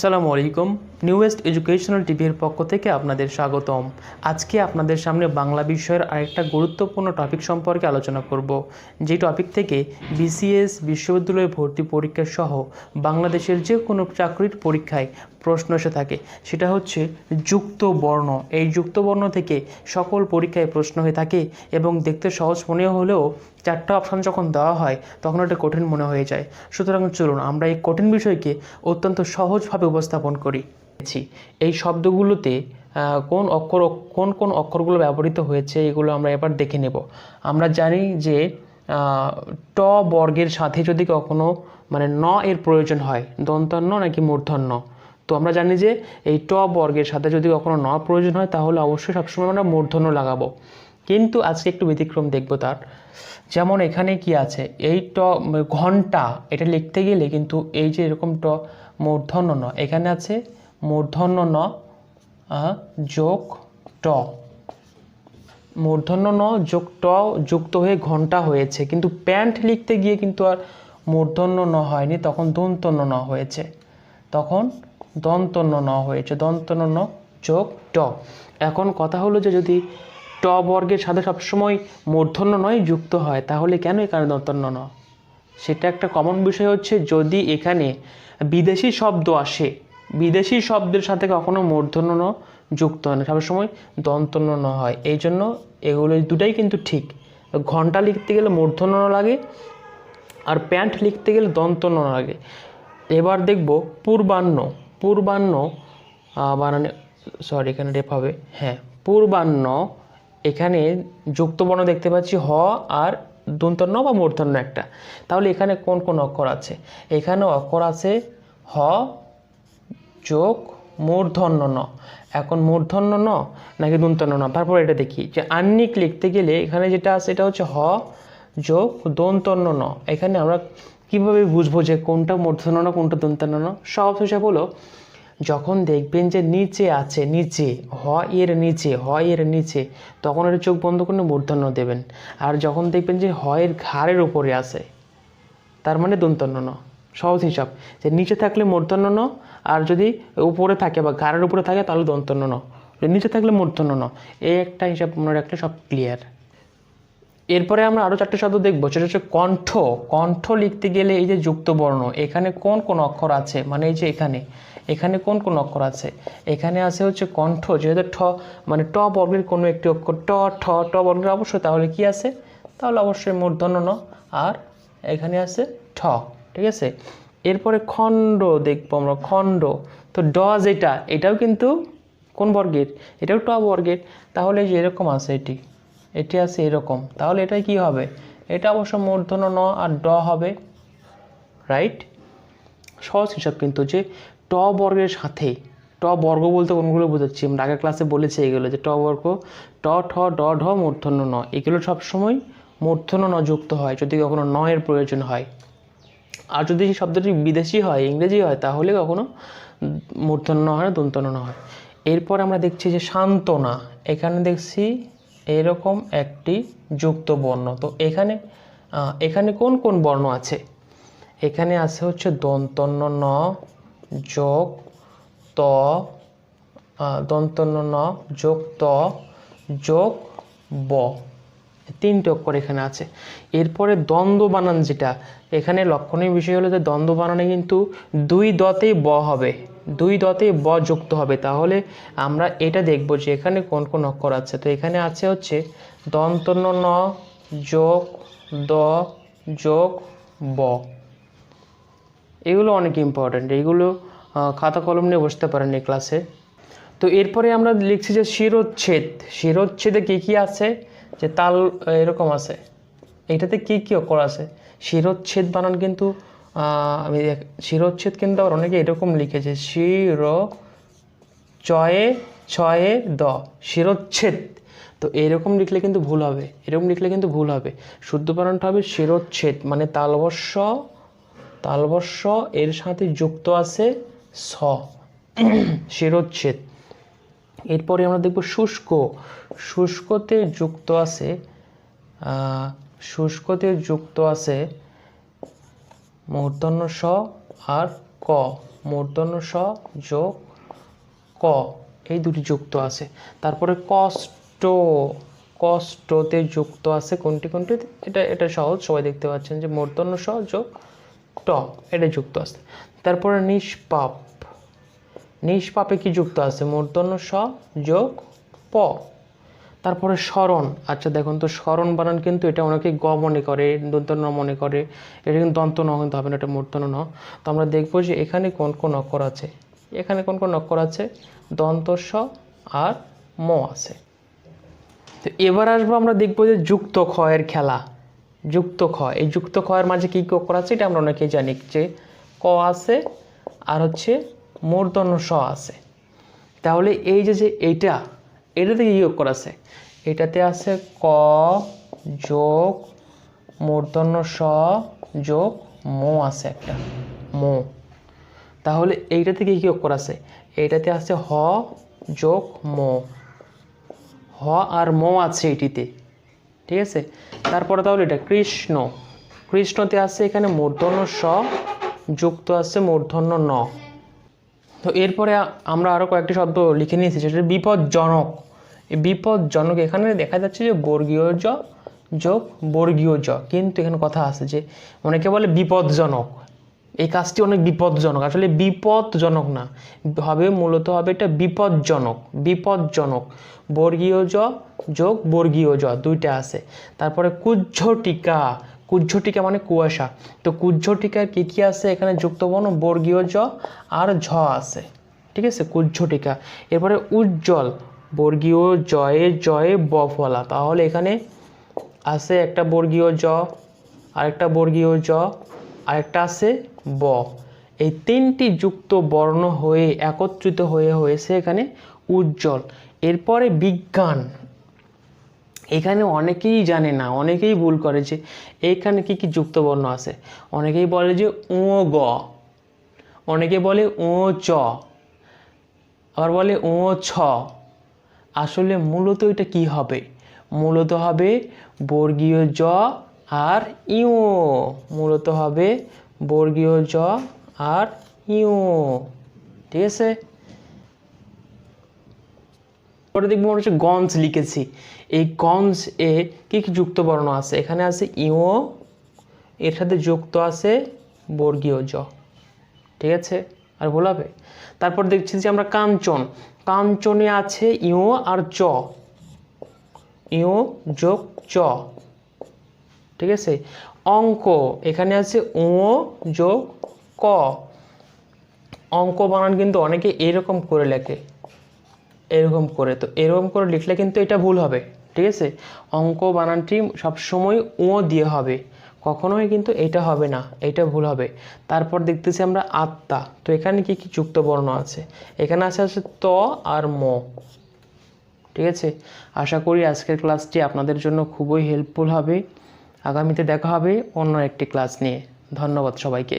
আসসালামু আলাইকুম। Newest educational টিভির পক্ষ থেকে আপনাদের স্বাগতম। আজকে আপনাদের সামনে বাংলা বিষয়ের আরেকটা গুরুত্বপূর্ণ টপিক সম্পর্কে আলোচনা করব, যে টপিক থেকে বিসিএস, বিশ্ববিদ্যালয় ভর্তি পরীক্ষা সহ বাংলাদেশের যে কোনো চাকরির পরীক্ষায় প্রশ্ন এসে থাকে। সেটা হচ্ছে যুক্ত বর্ণ। এই যুক্ত বর্ণ থেকে সকল পরীক্ষায় প্রশ্ন হয়ে থাকে এবং দেখতে সহজ মনে হলেও চারটা অপশান যখন দেওয়া হয় তখন এটা কঠিন মনে হয়ে যায়। সুতরাং চলুন আমরা এই কঠিন বিষয়কে অত্যন্ত সহজভাবে উপস্থাপন করি। এই শব্দগুলোতে কোন অক্ষরগুলো ব্যবহৃত হয়েছে এগুলো আমরা এবার দেখে নেব। আমরা জানি যে ট বর্গের সাথে যদি কখনো ন এর প্রয়োজন হয়, দন্তান্ন নাকি মূর্ধন্য, তো আমরা জানি যে এই ট বর্গের সাথে যদি কখনো ন প্রয়োজন হয় তাহলে অবশ্যই সবসময় আমরা মূর্ধন্য লাগাবো। কিন্তু আজকে একটু ব্যতিক্রম দেখব তার। যেমন এখানে কি আছে, এই ট ঘন্টা, এটা লিখতে গেলে কিন্তু এই যে এরকম ট মূর্ধন্য ন, এখানে আছে মূর্ধন্য ন যোগ ট, মূর্ধন্য ন যোগ ট যুক্ত হয়ে ঘন্টা হয়েছে। কিন্তু প্যান্ট লিখতে গিয়ে কিন্তু আর মূর্ধন্য ন হয়নি, তখন দন্তন্য ন হয়েছে, দন্তন্য ন যোগ ট। এখন কথা হলো যে যদি ট বর্গের সাথে সবসময় মূর্ধন্য নয় যুক্ত হয় তাহলে কেন এখানে দন্তন্য ন? সেটা একটা কমন বিষয় হচ্ছে, যদি এখানে বিদেশি শব্দ আসে, বিদেশি শব্দের সাথে কখনো মূর্ধন্য ন যুক্ত হয় না, সবসময় দন্তন্য ন হয়। এই জন্য এগুলো দুটাই কিন্তু ঠিক। ঘন্টা লিখতে গেলে মূর্ধন্য ন লাগে আর প্যান্ট লিখতে গেলে দন্তন্য ন লাগে। এবার দেখব পূর্বাহ্ন। পূর্বাহ্ন বানানে এখানে রেপ হবে, হ্যাঁ পূর্বাহ্ন। এখানে যুক্তবর্ণ দেখতে পাচ্ছি হ আর দন্তন্য বা মূর্ধন্য একটা। তাহলে এখানে কোন কোন অক্ষর আছে? এখানে অক্ষর আছে হ যোগ মূর্ধন্য ন। এখন মূর্ধন্য ন নাকি দন্তন্য ন, তারপর এটা দেখি যে আহ্নিক লিখতে গেলে এখানে যেটা আছে এটা হচ্ছে হ যোগ দন্তন্য ন। এখানে আমরা কিভাবে বুঝবো যে কোনটা মূর্ধন্য ন কোনটা দন্তন্য ন? সহজ হিসাব হলো, যখন দেখবেন যে নিচে আছে, নিচে হ এর নিচে, তখন এটা চোখ বন্ধ করে মূর্ধন্য দেবেন। আর যখন দেখবেন যে হ এর ঘাড়ের উপরে আছে, তার মানে দন্তন্য ন। সহজ হিসাব, যে নিচে থাকলে মূর্ধন্য ন, আর যদি উপরে থাকে বা ঘাড়ের উপরে থাকে তাহলে দন্তন্য ন, নিচে থাকলে মূর্ধন্য ন। এই একটা হিসাব মনে রাখলে সব ক্লিয়ার। এরপরে আমরা আরও চারটে শব্দ দেখবো, সেটা হচ্ছে কণ্ঠ। কণ্ঠ লিখতে গেলে এই যে যুক্ত বর্ণ, এখানে কোন কোন অক্ষর আছে, মানে এই যে এখানে কোন কোন অক্ষর আছে? এখানে আছে হচ্ছে কণ্ঠ, যেহেতু ঠ ট বর্গের কোনো একটি অক্ষর, ট বর্গের অবশ্যই, তাহলে কি আছে? তাহলে অবশ্যই মূর্ধন্য ন, আর এখানে আছে ঠ, ঠিক আছে। এরপরে খণ্ড দেখবো আমরা, খণ্ড। তো ড যেটা, এটাও কিন্তু কোন বর্গের? এটাও ট বর্গের। তাহলে যে এরকম আছে, এটি আছে এরকম, তাহলে এটাই কি হবে? এটা অবশ্য মূর্ধন্য ন আর ড হবে, রাইট। সহজ হিসাব কিন্তু, যে ট বর্গের সাথে, ট বর্গ বলতে কোনগুলো বোঝাচ্ছি আমরা আগের ক্লাসে বলেছি এগুলো, যে ট বর্গ ট ঠ ড ঢ মূর্ধন্য ন, এগুলো সবসময় মূর্ধন্য ন যুক্ত হয় যদি কখনো ন এর প্রয়োজন হয়। আর যদি এই শব্দটি বিদেশি হয়, ইংরেজি হয়, তাহলে কখনো মূর্ধন্য ন হয় না, দন্তন্য ন হয়। এরপর আমরা দেখছি যে সান্ত্বনা। এখানে দেখছি এরকম একটি যুক্ত বর্ণ। তো এখানে কোন কোন বর্ণ আছে? এখানে আছে হচ্ছে দন্তন্য ন যোগ ত, দন্তন্য ন যোগ ত যোগ ব, তিনটে অক্ষর এখানে আছে। এরপরে দ্বন্দ্ব বানান, যেটা এখানে লক্ষণীয় বিষয় হলো যে দ্বন্দ্ব বানানে কিন্তু দুই দতেই ব হবে, দুই দতেই ব যুক্ত হবে। তাহলে আমরা এটা দেখব যে এখানে কোন কোন অক্ষর আছে। তো এখানে আছে হচ্ছে দন্তন্য ন যোগ দ যোগ ব। এগুলো অনেক ইম্পর্ট্যান্ট, এইগুলো খাতা কলম নিয়ে বসতে পারেন এই ক্লাসে। তো এরপরে আমরা লিখছি যে শিরোচ্ছেদ। শিরোচ্ছেদে কী কী আছে? যে তাল এরকম আছে, এইটাতে কী কী অক্ষর আছে? শিরোচ্ছেদ বানান কিন্তু শিরোচ্ছেদ কিন্তু আবার অনেকে এরকম লিখেছে, ছয়ে দ, শিরোচ্ছেদ। তো এরকম লিখলে কিন্তু ভুল হবে, এরকম লিখলে কিন্তু ভুল হবে। শুদ্ধ বানানটা হবে শিরোচ্ছেদ, মানে তালবস্য এর সাথে যুক্ত আছে স, শিরোচ্ছেদ। এরপরে আমরা দেখব শুষ্ক। শুষ্কতে যুক্ত আছে মূর্ধন্য স আর ক, মূর্ধন্য স যোগ ক, এই দুটি যুক্ত আছে। তারপরে কষ্ট, কষ্টতে যুক্ত আছে কোনটি কোনটি, এটা সহজ, সবাই দেখতে পাচ্ছেন যে মূর্ধন্য স যোগ ট, এটা যুক্ত আছে। তারপরে নিষ্পাপ, নিষ্পাপে কি যুক্ত আছে? মূর্ধন্য স যোগ প। তারপরে স্মরণ, আচ্ছা দেখুন তো স্মরণ বানান কিন্তু এটা অনেকে গ মনে করে, দন্ত ন মনে করে, এটা কিন্তু দন্ত ন কিন্তু হবে না, এটা মূর্ধন্য ন। তো আমরা দেখবো যে এখানে কোন কোন অক্ষর আছে, এখানে কোন কোন অক্ষর আছে, দন্ত স আর ম আছে। তো এবার আসবো আমরা দেখবো যে যুক্ত খ এর খেলা। যুক্ত খ, এই যুক্ত খ এর মাঝে কী কী অক্ষর আছে এটা আমরা অনেকেই জানি, যে ক আছে আর হচ্ছে মূর্ধন্য স আছে। তাহলে এই যে এইটা, এটাতে কী অক্ষর আছে? এটাতে আছে ক যোগ মূর্ধন্য স যোগ মো আছে একটা, মো। তাহলে এইটাতে কী কী অক্ষর আছে? এইটাতে আছে হ যোগ মো, হ আর মো আছে এটিতে, ঠিক আছে। তারপরে তাহলে এটা কৃষ্ণ, কৃষ্ণতে আছে এখানে মূর্ধন্য স যুক্ত আছে মূর্ধন্য ন। তো এরপরে আমরা আরও কয়েকটি শব্দ লিখে নিয়েছি, সেটা বিপজ্জনক। এই বিপজ্জনক এখানে দেখা যাচ্ছে যে বর্গীয় জ যোগ বর্গীয় জ, কিন্তু এখানে কথা আছে যে অনেকে বলে বিপজ্জনক, এই কাজটি অনেক বিপজ্জনক, আসলে বিপদজনক না, হবে মূলত হবে এটা বিপজ্জনক, বিপজ্জনক। বর্গীয় জ যোগ বর্গীয় জ দুইটা আছে। তারপরে কুজ্ঝটিকা, কুজ্ঝটিকা মানে কুয়াশা, তো কুজ্ঝটিকার কী কী আছে? এখানে যুক্তবর্ণ বর্গীয় জ আর ঝ আছে, ঠিক আছে, কুজ্ঝটিকা। এরপরে উজ্জ্বল, বর্গীয় জয়ে জয়ে ব ফলা, তাহলে এখানে আছে একটা বর্গীয় জ, আরেকটা বর্গীয় জ, আরেকটা আছে ব। এই তিনটি যুক্ত বর্ণ হয়ে একত্রিত হয়ে হয়েছে এখানে উজ্জ্বল। এরপরে বিজ্ঞান, এখানে অনেকেই জানে না, অনেকেই ভুল করে যে এইখানে কি কি যুক্ত বর্ণ আছে। অনেকেই বলে যে উ গ, অনেকে বলে উ চ, আবার বলে উ ছ। আসলে মূলত এটা কি হবে? মূলত হবে বর্গীয় জ আর ইউ, মূলত হবে বর্গীয় জ আর ইউ, ঠিক আছে। পরে দেখবো আমরা হচ্ছে গঞ্জ লিখেছি, এই গঞ্জ এ কি কি যুক্ত বর্ণ আছে? এখানে আছে ইউ, এর সাথে যুক্ত আছে বর্গীয় জ, ঠিক আছে, আর ভুল হবে? তারপর দেখছি যে আমরা কাঞ্চন, কাঞ্চনে আছে ইউ আর চ, ইউ যোগ চ, ঠিক আছে। অঙ্ক, এখানে আছে উ যোগ ক, অঙ্ক বানান কিন্তু অনেকে এরকম করে লেখে, এরকম করে, তো এরকম করে লিখলে কিন্তু এটা ভুল হবে, ঠিক আছে। অঙ্ক বানানটি সবসময় ও দিয়ে হবে, কখনোই কিন্তু এটা হবে না, এটা ভুল হবে। তারপর দেখতেছি আমরা আত্মা, তো এখানে কি কি যুক্ত বর্ণ আছে? এখানে আছে ত আর ম, ঠিক আছে। আশা করি আজকের ক্লাসটি আপনাদের জন্য খুবই হেল্পফুল হবে। আগামীতে দেখা হবে অন্য একটি ক্লাস নিয়ে। ধন্যবাদ সবাইকে।